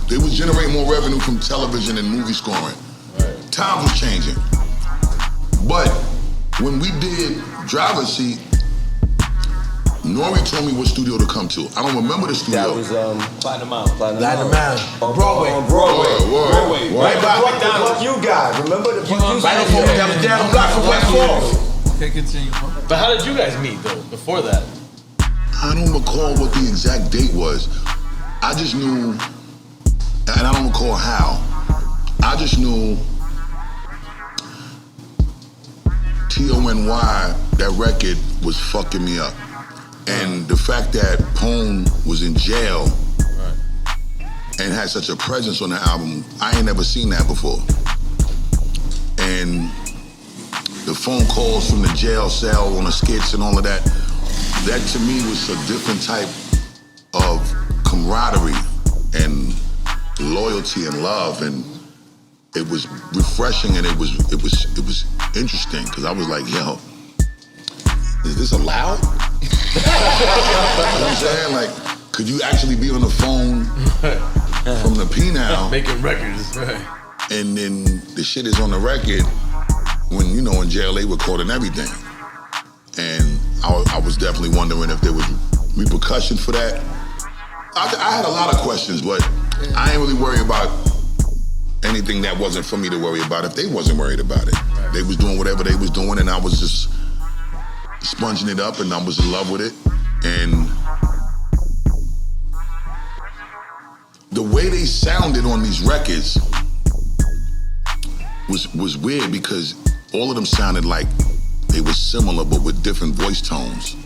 They was generating more revenue from television and movie scoring. Right. Times was changing. But when we did Driver's Seat, Nore told me what studio to come to. I don't remember the studio. That was Platinum Mountain. Platinum Mountain. On Broadway. Broadway. Right by McDonald's. You guys, remember the Busta? Right before that was down the block from West Falls. Okay, continue. But how did you guys meet though? Before that? I don't recall what the exact date was. I just knew, and I don't recall how. I just knew T-O-N-Y, that record was fucking me up. And the fact that Pone was in jail and had such a presence on the album, I ain't never seen that before. And the phone calls from the jail cell on the skits and all of that, that to me was a different type of camaraderie and loyalty and love, and it was refreshing and it was interesting because I was like, yo, is this allowed? You know what I'm saying? Like, could you actually be on the phone from the P now? Making records, right. And then the shit is on the record when, you know, in jail they recording everything. And I was definitely wondering if there was repercussion for that. I had a lot of questions, but I ain't really worried about anything that wasn't for me to worry about if they wasn't worried about it. Right. They was doing whatever they was doing and I was just sponging it up and I was in love with it. And the way they sounded on these records was weird because all of them sounded like they were similar but with different voice tones.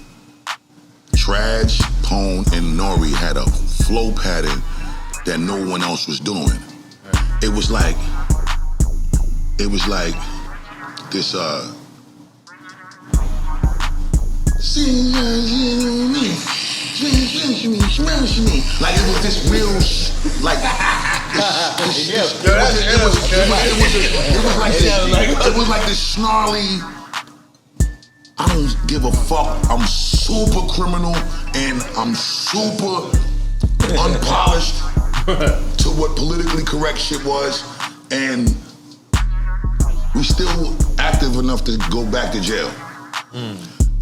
Trash, Pone, and Nore had a flow pattern that no one else was doing. Right. It was like this like it was this real it was like this snarly, I don't give a fuck, I'm super criminal and I'm super unpolished to what politically correct shit was, and we still active enough to go back to jail.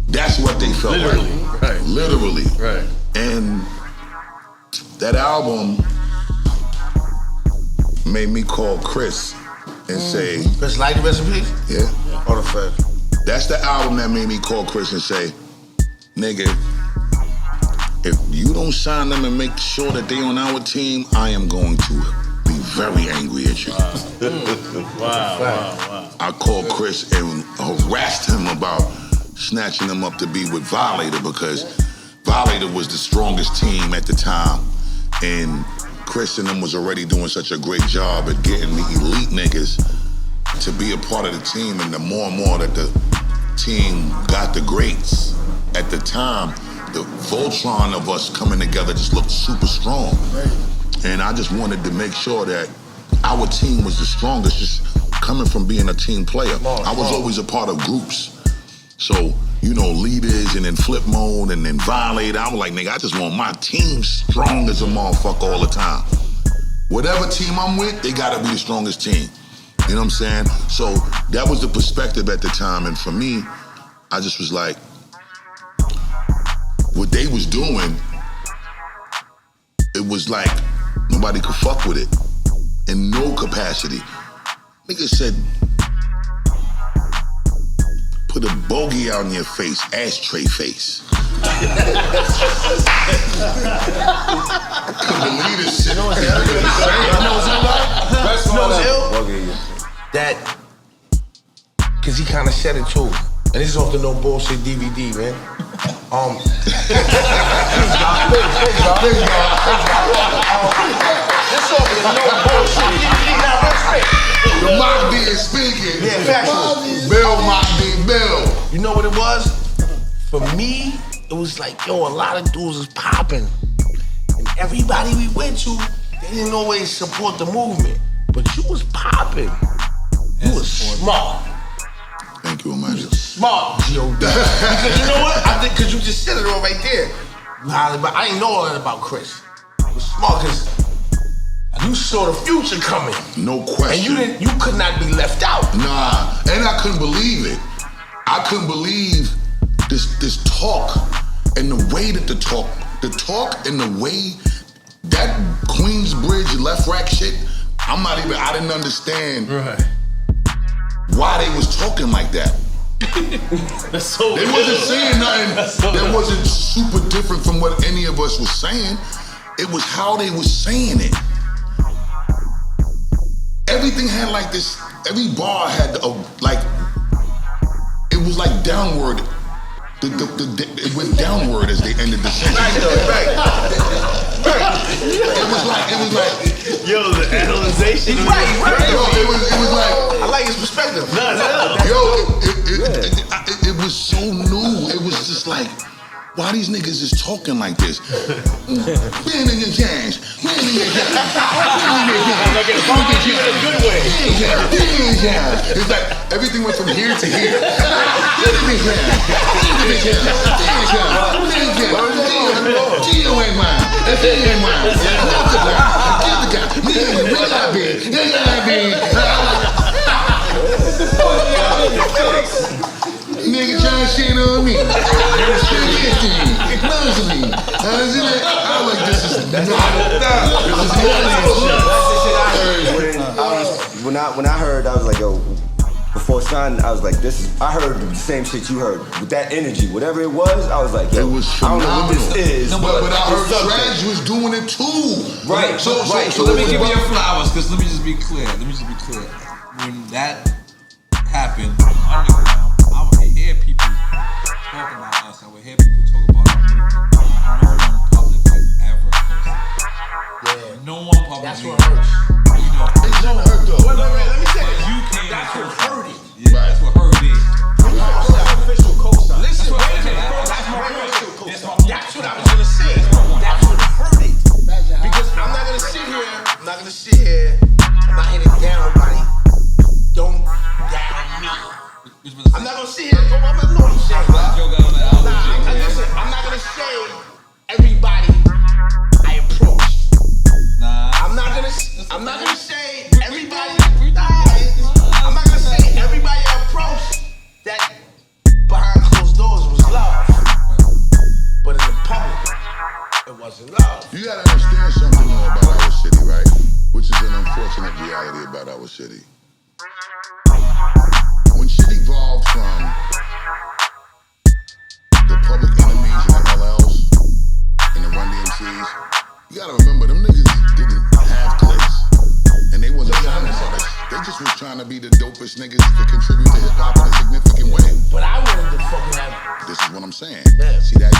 That's what they felt literally, like. Right. Literally. Right. And that album made me call Chris and say, Chris, like the recipe? Yeah. On the fact. That's the album that made me call Chris and say, nigga, if you don't sign them and make sure that they on our team, I am going to be very angry at you. Wow. I called Chris and harassed him about snatching them up to be with Violator because Violator was the strongest team at the time, and Chris and them was already doing such a great job at getting the elite niggas to be a part of the team, and the more and more that the team got the greats at the time, the Voltron of us coming together just looked super strong. Right. And I just wanted to make sure that our team was the strongest, just coming from being a team player. I was always a part of groups. So, you know, leaders and then flip mode and then violate. I was like, nigga, I just want my team strong as a motherfucker all the time. Whatever team I'm with, they gotta be the strongest team. You know what I'm saying? So that was the perspective at the time. And for me, I just was like, what they was doing, it was like nobody could fuck with it in no capacity. Nigga said, put a bogey out in your face, ashtray face. I couldn't believe this shit. You know what's ill? That, cause he kinda said it too. And this is off the No Bullshit DVD, man. Please, this is off the No Bullshit DVD, now respect. The Mock D is speaking. Yeah, factual. Bill Mock D, Bill. You know what it was? For me, it was like, yo, a lot of dudes was popping. And everybody we went to, they didn't always support the movement. But you was popping. You was smart. Thank you, Amanda. Smart, G.O.D. Because you know what? I think because you just said it all right there. But I ain't know all that about Chris. It was smart because You saw the future coming. No question. And you could not be left out. Nah, and I couldn't believe it. I couldn't believe this talk and the way that the talk and the way that Queensbridge left rack shit, I didn't understand why they was talking like that. That's so They wasn't saying nothing that wasn't super different from what any of us was saying. It was how they was saying it. Everything had like this, every bar had it was like downward. It went downward as they ended the sentence. Right. It was like, yo, the analyzation. Right. Yo, it was like, I like his perspective. yo, it was so new. It was just like, why these niggas is talking like this? Man in your cash. Man in your cash. Like in a good way. It's like everything went from here to here. Gio ain't mine. If he ain't mine, give the guy. Where I been? Nigga trying to shit on me. I was like, this is not. When I heard, I was like, yo, before signing, I was like, I heard the same shit you heard. With that energy, whatever it was, I was like, yo, It was I don't know what this phenomenal. is. But I heard it's something. Trash was doing it too. Right. So let me give you your flowers, because let me just be clear. When that happened, underground, I would hear people talk about us. I would hear people talk about our movement. No one publicly ever cursed. Yeah. No one publicly. That's what hurts. You know. It shouldn't hurt though. Wait, let me say But this. you came That's and what cursed. hurt it. Yeah, that's what hurt it. Official cosign. Listen, That's what wait a minute. hurt it. That's my official That's cosign. That's what I was gonna say. That's what hurt it. Because I'm not gonna sit here. I'm not hitting down nobody. Don't down me. I'm not gonna sit here. I'm not know what I'm saying. Listen, I'm not gonna say everybody I approached. I'm not gonna say everybody. I'm not gonna say everybody I approached that behind closed doors was love. But in the public, it wasn't love. You gotta understand something though about our city, right? Which is an unfortunate reality about our city. When shit evolved from the Public Enemies and the LLs and the Run DMCs, you gotta remember them niggas didn't have clicks. And they wasn't trying to artists. They just was trying to be the dopest niggas to contribute to hip hop in a significant way. But I wanted to fucking have. This is what I'm saying. Yeah. See that